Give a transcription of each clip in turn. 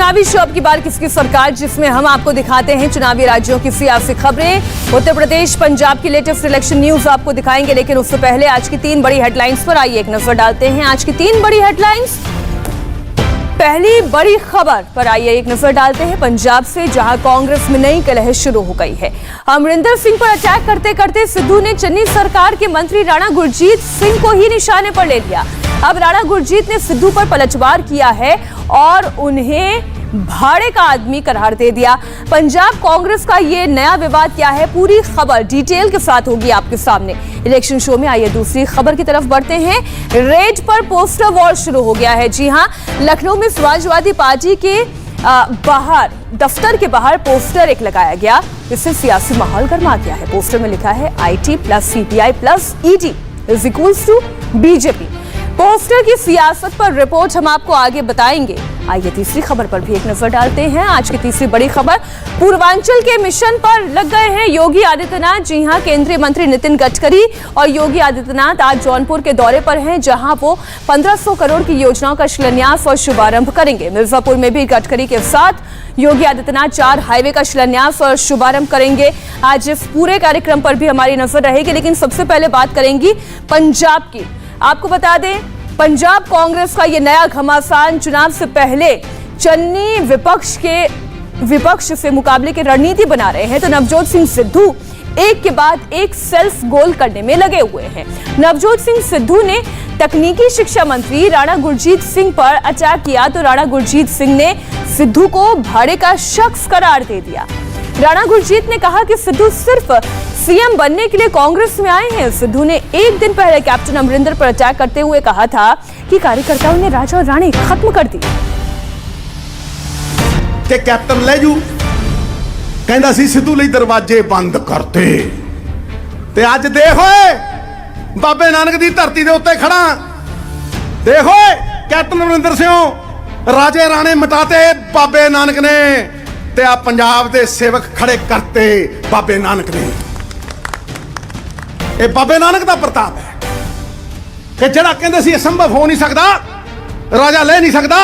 चुनावी शो अब की बार किसकी सरकार, जिसमें हम आपको दिखाते हैं चुनावी राज्यों की सियासी खबरें। उत्तर प्रदेश, पंजाब की लेटेस्ट इलेक्शन न्यूज आपको दिखाएंगे, लेकिन उससे पहले आज की 3 बड़ी हेडलाइंस पर आइए एक नजर डालते हैं। आज की 3 बड़ी हेडलाइंस। पहली बड़ी खबर पर आइए एक नजर डालते हैं पंजाब से, जहां कांग्रेस में नई कलह शुरू हो गई है। अमरिंदर सिंह पर अटैक करते करते सिद्धू ने चन्नी सरकार के मंत्री राणा गुरजीत सिंह को ही निशाने पर ले लिया। अब राणा गुरजीत ने सिद्धू पर पलटवार किया है और उन्हें भाड़े का आदमी करार दे दिया। पंजाब कांग्रेस का ये नया विवाद क्या है, पूरी खबर डिटेल के साथ होगी आपके सामने इलेक्शन शो में। आइए दूसरी खबर की तरफ बढ़ते हैं। रेड पर पोस्टर वॉर शुरू हो गया है। जी हां, लखनऊ में समाजवादी पार्टी के बाहर, दफ्तर के बाहर पोस्टर एक लगाया गया, इससे सियासी माहौल गर्मा गया है। पोस्टर में लिखा है IT + CPI + ED = BJP। Poster की सियासत पर रिपोर्ट हम आपको आगे बताएंगे। आइए तीसरी खबर पर भी एक नजर डालते हैं। आज की तीसरी बड़ी खबर, पूर्वांचल के मिशन पर लग गए हैं योगी आदित्यनाथ। जी हां, केंद्रीय मंत्री नितिन गडकरी और योगी आदित्यनाथ आज जौनपुर के दौरे पर हैं, जहां वो 1500 करोड़ की योजनाओं का शिलान्यास और शुभारंभ करेंगे। मिर्जापुर में भी गडकरी के साथ योगी आदित्यनाथ 4 हाईवे का शिलान्यास और शुभारंभ करेंगे। आज इस पूरे कार्यक्रम पर भी हमारी नजर रहेगी, लेकिन सबसे पहले बात करेंगी पंजाब की। आपको बता दें, पंजाब कांग्रेस का ये नया घमासान, चुनाव से पहले चन्नी विपक्ष से मुकाबले की रणनीति बना रहे हैं, तो नवजोत सिंह सिद्धू एक के बाद एक सेल्फ गोल करने में लगे हुए हैं। नवजोत सिंह सिद्धू ने तकनीकी शिक्षा मंत्री राणा गुरजीत सिंह पर अटैक किया, तो राणा गुरजीत सिंह ने सिद्धू को भाड़े का शख्स करार दे दिया। राणा गुरजीत ने कहा कि सिद्धू सिर्फ CM बनने के लिए कांग्रेस में आए हैं। सिद्धू ने एक दिन पहले कैप्टन अमरिंदर पर अटैक करते हुए कहा था कि कार्यकर्ताओं ने राजा और रानी खत्म कर दी। कि कैप्टन लैजू कहंदा सी सिद्धू ਲਈ दरवाजे बंद करते, ते अज देखो बाबे नानक दी धरती दे उत्ते खड़ा, देखो कैप्टन अमरिंदर सिंह राजे राणे मिटाते बाबे नानक ने, ते आ पंजाब दे सेवक खड़े करते बाबे नानक ने। ਇਹ ਬਾਬੇ ਨਾਨਕ ਦਾ ਪ੍ਰਤਾਪ ਹੈ ਕਿ ਜਿਹੜਾ ਕਹਿੰਦੇ ਸੀ ਅਸੰਭਵ ਹੋ ਨਹੀਂ ਸਕਦਾ, ਰਾਜਾ ਲੈ ਨਹੀਂ ਸਕਦਾ,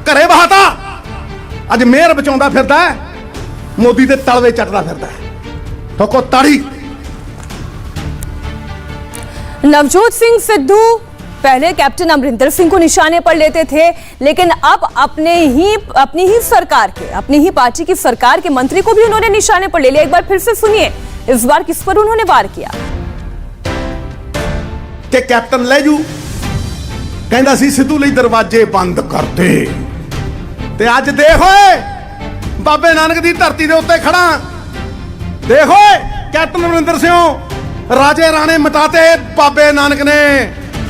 ਘਰੇ ਬਹਾਤਾ ਅੱਜ ਮਿਹਰ ਬਚਾਉਂਦਾ ਫਿਰਦਾ, ਮੋਦੀ ਦੇ ਤਲਵੇ ਚੱਟਦਾ ਫਿਰਦਾ। ਠੋਕੋ ਤਾੜੀ। नवजोत सिंह सिद्धू पहले कैप्टन अमरिंदर सिंह को निशाने पर लेते थे, लेकिन अब अपनी ही सरकार के, अपनी ही पार्टी की सरकार के मंत्री को भी उन्होंने निशाने पर ले लिया। एक बार फिर से सुनिए, इस बार किस पर उन्होंने वार किया। कि कैप्टन लैजू कहंदा सी सिद्धू ਲਈ दरवाजे बंद करते, ते अज देखो बाबे नानक दी धरती दे उत्ते खड़ा, देखो कैप्टन अमरिंदर सिंह राजे राणे मिटाते बाबे नानक ने,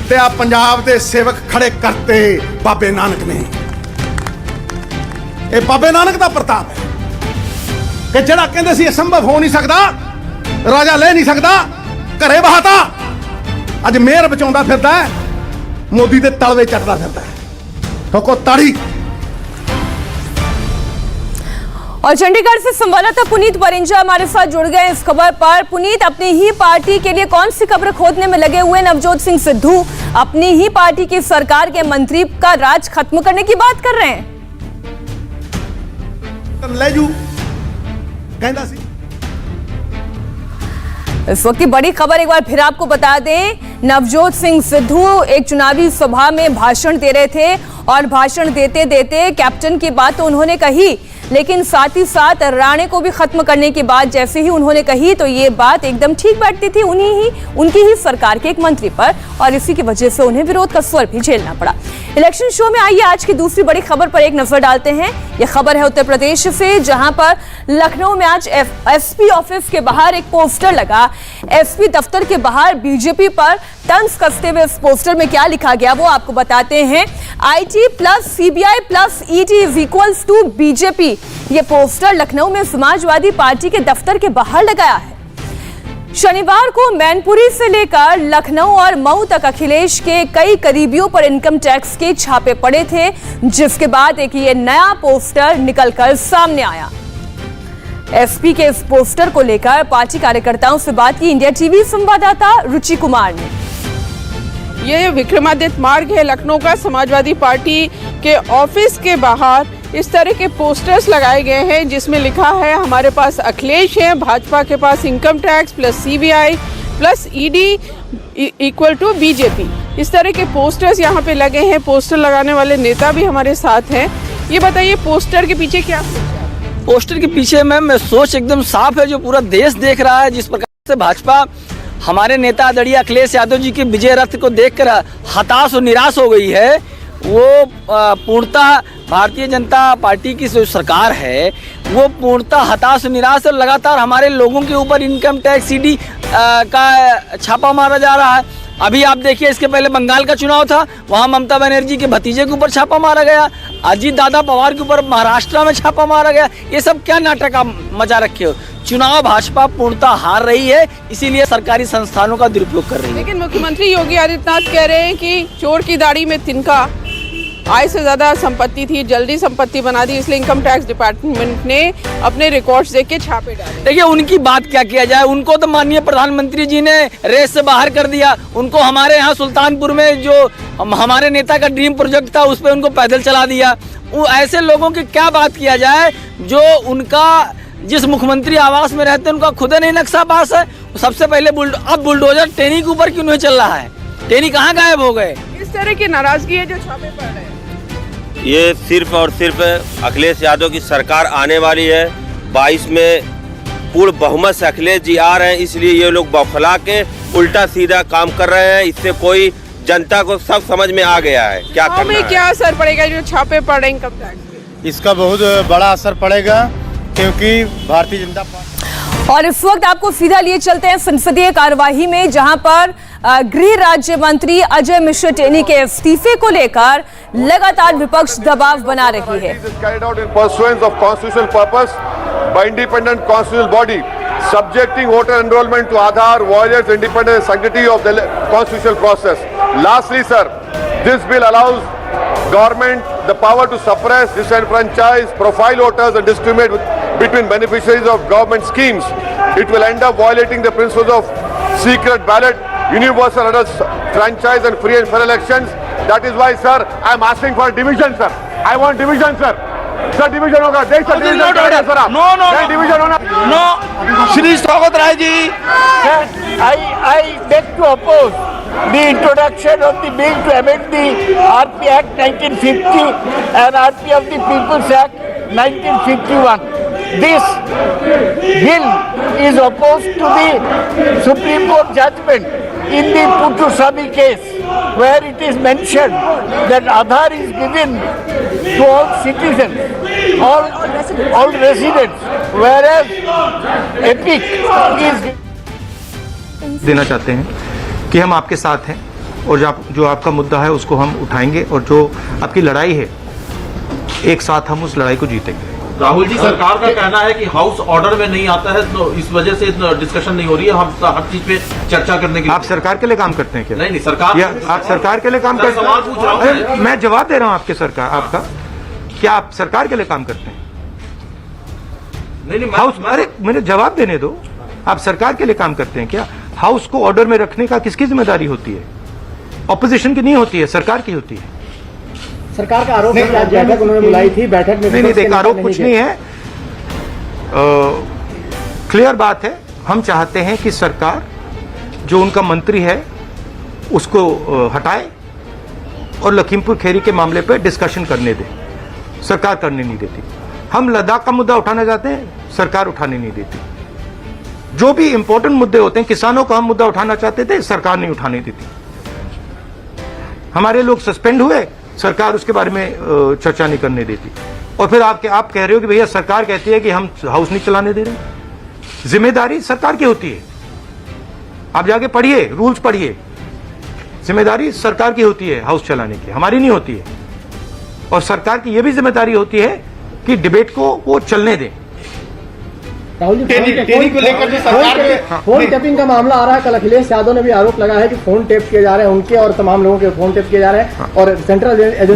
ते आ पंजाब दे सेवक खड़े करते बाबे नानक ने। ਇਹ ਬਾਬੇ ਨਾਨਕ ਦਾ ਪ੍ਰਤਾਪ ਹੈ ਕਿ ਜਿਹੜਾ ਕਹਿੰਦੇ ਸੀ ਅਸੰਭਵ ਹੋ ਨਹੀਂ ਸਕਦਾ, ਰਾਜਾ ਲੈ ਨਹੀਂ ਸਕਦਾ, ਘਰੇ ਬਹਾਤਾ ਅੱਜ ਮਿਹਰ ਬਚਾਉਂਦਾ ਫਿਰਦਾ, ਮੋਦੀ ਦੇ ਤਲਵੇ ਚੱਟਦਾ ਫਿਰਦਾ। ਠੋਕੋ ਤਾੜੀ। और चंडीगढ़ से संवाददाता पुनीत परिंजा हमारे साथ जुड़ गए इस खबर पर। पुनीत, अपनी ही पार्टी के लिए कौन सी खबर खोदने में लगे हुए नवजोत सिंह सिद्धू, अपनी ही पार्टी की सरकार के मंत्री का राज खत्म करने की बात कर रहे हैं। लैजू कहंदा सी। इस वक्त की बड़ी खबर एक बार फिर आपको बता दें, नवजोत सिंह सिद्धू एक चुनावी सभा में भाषण दे रहे थे और भाषण देते देते कैप्टन की बात तो उन्होंने कही, लेकिन साथ ही साथ राणे को भी खत्म करने की बात जैसे ही उन्होंने कही, तो ये बात एकदम ठीक बैठती थी उनकी ही सरकार के एक मंत्री पर, और इसी की वजह से उन्हें विरोध का स्वर भी झेलना पड़ा। इलेक्शन शो में आइए आज की दूसरी बड़ी खबर पर एक नजर डालते हैं। यह खबर है उत्तर प्रदेश से, जहां पर लखनऊ में आज SP ऑफिस के बाहर एक पोस्टर लगा। SP दफ्तर के बाहर BJP पर तंज कसते हुए इस पोस्टर में क्या लिखा गया वो आपको बताते हैं। IT + CPI + ED = BJP। ये पोस्टर लखनऊ में समाजवादी पार्टी के दफ्तर के बाहर लगाया है। शनिवार को मैनपुरी से लेकर लखनऊ और मऊ तक अखिलेश के कई करीबियों पर इनकम टैक्स के छापे पड़े थे, जिसके बाद एक ये नया पोस्टर निकलकर सामने आया। SP के इस पोस्टर को लेकर पार्टी कार्यकर्ताओं से बात की इंडिया TV संवाददाता रुचि कुमार ने। ये विक्रमादित्य मार्ग है लखनऊ का, समाजवादी पार्टी के ऑफिस के बाहर इस तरह के पोस्टर्स लगाए गए हैं जिसमें लिखा है हमारे पास अखिलेश है, भाजपा के पास income tax plus CBI plus ED equal to BJP। इस तरह के पोस्टर्स यहाँ पे लगे हैं। पोस्टर लगाने वाले नेता भी हमारे साथ हैं। ये बताइए पोस्टर के पीछे क्या? पोस्टर के पीछे मैम सोच एकदम साफ है, जो पूरा देश देख रहा है। जिस प्रकार से भाजपा हमारे नेता आदरणीय अखिलेश यादव जी के विजय रथ को देखकर हताश और निराश हो गई है, वो पूर्णतः भारतीय जनता पार्टी की जो सरकार है वो पूर्णतः हताश और निराश और लगातार हमारे लोगों के ऊपर इनकम टैक्स ED का छापा मारा जा रहा है। अभी आप देखिए, इसके पहले बंगाल का चुनाव था, वहां ममता बनर्जी के भतीजे के ऊपर छापा मारा गया, अजीत दादा पवार के ऊपर महाराष्ट्र में छापा मारा गया। ये सब क्या नाटक आप मचा रखे हो? चुनाव भाजपा पूर्णतः हार रही है, इसीलिए सरकारी संस्थानों का दुरुपयोग कर रही है। लेकिन मुख्यमंत्री योगी आदित्यनाथ कह रहे हैं कि चोर की दाढ़ी में तिनका, आय से ज्यादा संपत्ति थी, जल्दी संपत्ति बना दी, इसलिए इनकम टैक्स डिपार्टमेंट ने अपने रिकॉर्ड्स देख के छापे डाले। देखिए, उनकी बात क्या किया जाए, उनको तो माननीय प्रधानमंत्री जी ने रेस से बाहर कर दिया। उनको हमारे यहाँ सुल्तानपुर में जो हमारे नेता का ड्रीम प्रोजेक्ट था उस पर उनको पैदल चला दिया। वो ऐसे लोगों की क्या बात किया जाए जो उनका जिस मुख्यमंत्री आवास में रहते हैं उनका खुद नहीं नक्शा पास है। सबसे पहले अब बुलडोजर टेनी के ऊपर क्यों नहीं चल रहा है? टेनी कहाँ गायब हो गए? इस तरह की नाराजगी है जो छापे पड़ रहे हैं। ये सिर्फ और सिर्फ अखिलेश यादव की सरकार आने वाली है। 22 में पूर्ण बहुमत से अखिलेश जी आ रहे हैं, इसलिए ये लोग बौखला के उल्टा सीधा काम कर रहे हैं। इससे कोई जनता को सब समझ में आ गया है क्या करना है। क्या असर पड़ेगा जो छापे पड़ रहे इनकम टैक्स? इसका बहुत बड़ा असर पड़ेगा, क्योंकि भारतीय जनता पार्टी। और इस वक्त आपको सीधा लिए चलते हैं संसदीय कार्यवाही में, जहां पर गृह राज्य मंत्री अजय मिश्र टेनी के इस्तीफे को लेकर लगातार विपक्ष दबाव बना रही है। by independent constitutional body subjecting voter enrollment to Aadhaar violates the independence and sanctity of the constitutional process. Lastly, sir, this bill allows government the power to suppress, disenfranchise, profile voters and discriminate between beneficiaries of government schemes. It will end up violating the principles of secret ballot, universal adult franchise and free and fair elections. That is why, sir, I am asking for division, sir. I want division, sir. Sir division होगा, देख sir division sir आप no division होना no. Shri स्वागत Rai ji, I beg to oppose the introduction of the bill to amend the RP Act 1950 and RP of the People's Act 1951. This bill is opposed to the Supreme Court judgment in the Puttuswamy case, where it is mentioned that Aadhaar is given to all citizens, all residents, whereas EPIC is देना चाहते हैं कि हम आपके साथ हैं और जो आपका मुद्दा है उसको हम उठाएंगे और जो आपकी लड़ाई है एक साथ हम उस लड़ाई को जीतेंगे। राहुल जी, सरकार का कहना है कि हाउस ऑर्डर में नहीं आता है, तो इस वजह से डिस्कशन नहीं हो रही है। हम हर चीज पे चर्चा करने के लिए। आप सरकार के लिए काम करते हैं क्या? नहीं, सरकार या आप सरकार के लिए काम करते हैं? सवाल पूछ रहा हूं। मैं जवाब दे रहा हूं आपके सरकार आपका। क्या आप सरकार के लिए काम करते हैं? नहीं, हाउस, अरे मेरे जवाब देने दो। आप सरकार के लिए काम करते हैं क्या? हाउस को ऑर्डर में रखने का किसकी जिम्मेदारी होती है? ऑपोजिशन की नहीं होती है, सरकार की होती है। सरकार का आरोप है कि आज बैठक उन्होंने बुलाई थी, बैठक में नहीं देखा, आरोप कुछ नहीं है। क्लियर बात है, हम चाहते हैं कि सरकार जो उनका मंत्री है उसको हटाए और लखीमपुर खीरी के मामले पे डिस्कशन करने दे। सरकार करने नहीं देती। हम लद्दाख का मुद्दा उठाना चाहते हैं, सरकार उठाने नहीं देती। जो भी इंपॉर्टेंट मुद्दे होते हैं, किसानों का हम मुद्दा उठाना चाहते थे, सरकार नहीं उठाने देती। हमारे लोग सस्पेंड हुए, सरकार उसके बारे में चर्चा नहीं करने देती। और फिर आप कह रहे हो कि भैया सरकार कहती है कि हम हाउस नहीं चलाने दे रहे। जिम्मेदारी सरकार की होती है, आप जाके पढ़िए, रूल्स पढ़िए। जिम्मेदारी सरकार की होती है हाउस चलाने की, हमारी नहीं होती है। और सरकार की यह भी जिम्मेदारी होती है कि डिबेट को वो चलने दें। राहुल जी, फोन टेपिंग का मामला आ रहा है। कल अखिलेश यादव ने भी आरोप लगाया है कि फोन टेप किए जा रहे हैं, उनके और तमाम लोगों के फोन टेप किए जा रहे हैं। और सेंट्रल एजेंसी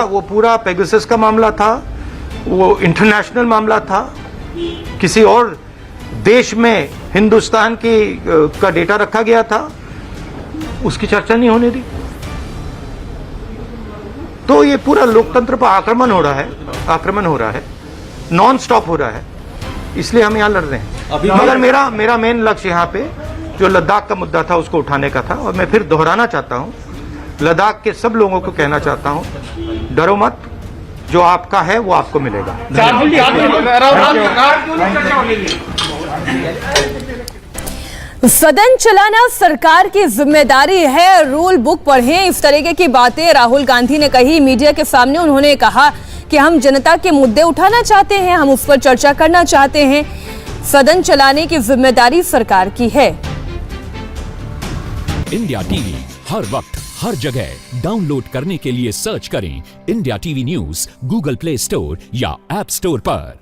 वो पूरा पेगासस का मामला था, वो इंटरनेशनल मामला था। किसी और देश में हिंदुस्तान का डेटा रखा गया था, उसकी चर्चा नहीं होने दी। तो ये पूरा लोकतंत्र पर आक्रमण हो रहा है, नॉन स्टॉप हो रहा है, इसलिए हम यहाँ लड़ रहे हैं। मगर मेरा मेन लक्ष्य यहाँ पे जो लद्दाख का मुद्दा था उसको उठाने का था, और मैं फिर दोहराना चाहता हूँ, लद्दाख के सब लोगों को कहना चाहता हूँ, डरो मत, जो आपका है वो आपको मिलेगा। सदन चलाना सरकार की जिम्मेदारी है, रूल बुक पढ़ें, इस तरीके की बातें राहुल गांधी ने कही मीडिया के सामने। उन्होंने कहा कि हम जनता के मुद्दे उठाना चाहते हैं, हम उस पर चर्चा करना चाहते हैं, सदन चलाने की जिम्मेदारी सरकार की है। इंडिया टीवी हर वक्त हर जगह डाउनलोड करने के लिए सर्च करें India TV news Google play store या ऐप स्टोर पर।